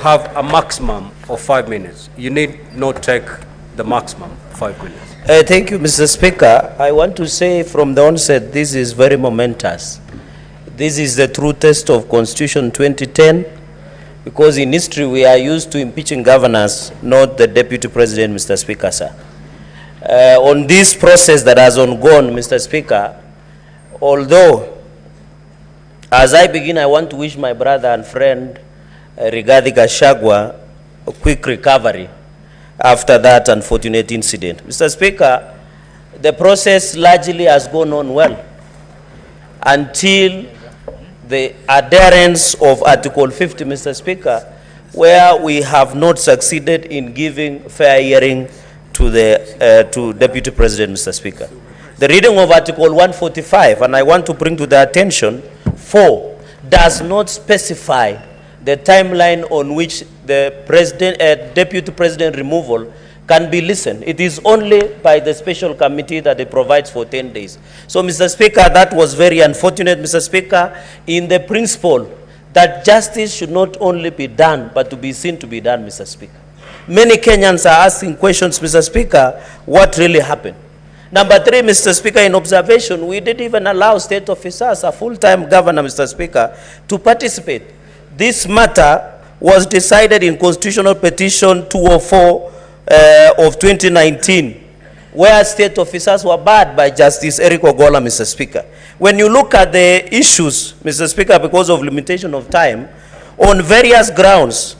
have a maximum of 5 minutes. You need not take the maximum 5 minutes. Thank you, Mr. Speaker. I want to say from the onset, this is very momentous. This is the true test of Constitution 2010, because in history we are used to impeaching governors, not the Deputy President, Mr. Speaker, sir. On this process that has ongoing, Mr. Speaker, although as I begin, I want to wish my brother and friend Rigathi Gachagua a quick recovery after that unfortunate incident. Mr. Speaker, the process largely has gone on well until the adherence of Article 50, Mr. Speaker, where we have not succeeded in giving fair hearing to the to Deputy President, Mr. Speaker. The reading of Article 145, and I want to bring to the attention, 4, does not specify the timeline on which the Deputy President removal can be listened. It is only by the special committee that it provides for 10 days. So, Mr. Speaker, that was very unfortunate, Mr. Speaker, in the principle that justice should not only be done, but to be seen to be done, Mr. Speaker. Many Kenyans are asking questions, Mr. Speaker, what really happened? Number 3, Mr. Speaker, in observation, we didn't even allow state officers, a full-time governor, Mr. Speaker, to participate. This matter was decided in Constitutional Petition 204 of 2019, where state officers were barred by Justice Eric Ogolla, Mr. Speaker. When you look at the issues, Mr. Speaker, because of limitation of time, on various grounds,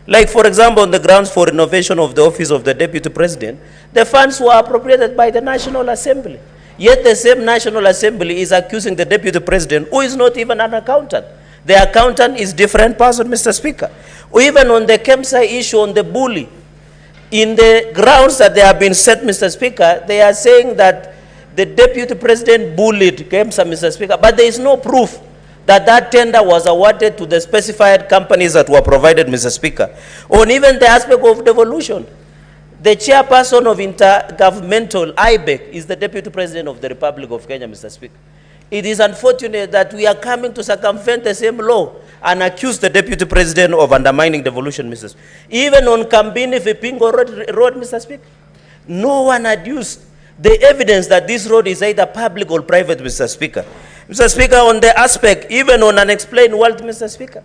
like, for example, on the grounds for renovation of the office of the Deputy President, the funds were appropriated by the National Assembly. Yet the same National Assembly is accusing the Deputy President, who is not even an accountant. The accountant is different person, Mr. Speaker. Or even on the KEMSA issue, on the bully, in the grounds that they have been set, Mr. Speaker, they are saying that the Deputy President bullied KEMSA, Mr. Speaker, but there is no proof that that tender was awarded to the specified companies that were provided, Mr. Speaker. On even the aspect of devolution, the chairperson of Intergovernmental IBEC is the Deputy President of the Republic of Kenya, Mr. Speaker. It is unfortunate that we are coming to circumvent the same law and accuse the Deputy President of undermining devolution, Mr. Speaker. Even on Kambini Vipingo road, Mr. Speaker, no one adduced the evidence that this road is either public or private, Mr. Speaker. Mr. Speaker, on the aspect, even on unexplained wealth, Mr. Speaker,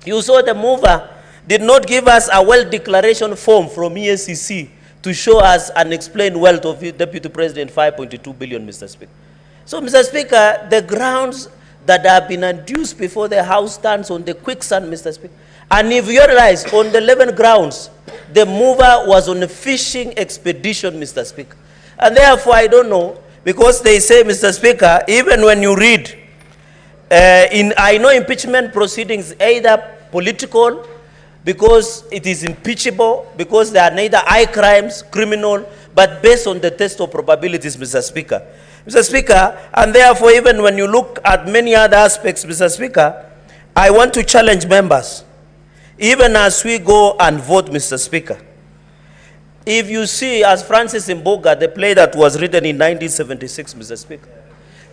you saw the mover did not give us a wealth declaration form from EACC to show us unexplained wealth of Deputy President, 5.2 billion, Mr. Speaker. So, Mr. Speaker, the grounds that have been adduced before the House stands on the quicksand, Mr. Speaker. And if you realize, on the 11 grounds, the mover was on a fishing expedition, Mr. Speaker. And therefore, I don't know, because they say, Mr. Speaker, even when you read, I know impeachment proceedings either political, because it is impeachable, because they are neither high crimes, criminal, but based on the test of probabilities, Mr. Speaker. Mr. Speaker, and therefore, even when you look at many other aspects, Mr. Speaker, I want to challenge members, even as we go and vote, Mr. Speaker. If you see, as Francis Mboga, the play that was written in 1976, Mr. Speaker,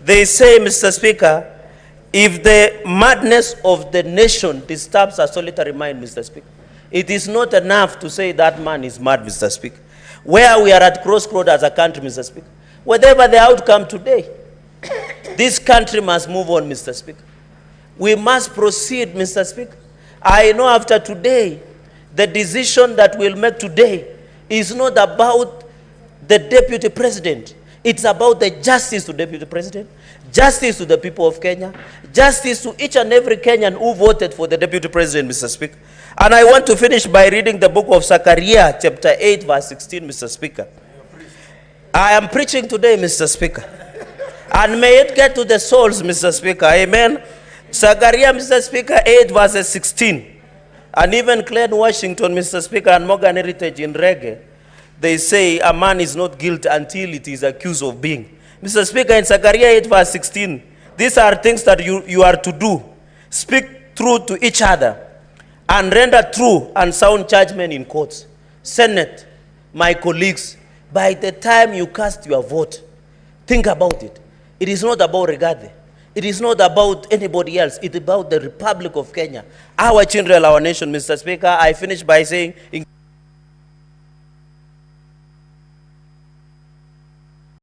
they say, Mr. Speaker, if the madness of the nation disturbs a solitary mind, Mr. Speaker, it is not enough to say that man is mad, Mr. Speaker. Where we are at crossroads as a country, Mr. Speaker, whatever the outcome today, this country must move on, Mr. Speaker. We must proceed, Mr. Speaker. I know after today, the decision that we'll make today is not about the Deputy President. It's about the justice to Deputy President, justice to the people of Kenya, justice to each and every Kenyan who voted for the Deputy President, Mr. Speaker. And I want to finish by reading the book of Zechariah, chapter 8, verse 16, Mr. Speaker. I am preaching today, Mr. Speaker. And may it get to the souls, Mr. Speaker. Amen. Zechariah, Mr. Speaker, 8, verses 16. And even Glenn Washington, Mr. Speaker, and Morgan Heritage in Reggae, they say a man is not guilty until it is accused of being. Mr. Speaker, in Zechariah 8, verse 16, these are things that you are to do. Speak truth to each other and render true and sound judgment in courts. Senate, my colleagues, by the time you cast your vote, think about it. It is not about Rigathi. It is not about anybody else. It's about the Republic of Kenya. Our children, our nation, Mr. Speaker. I finish by saying,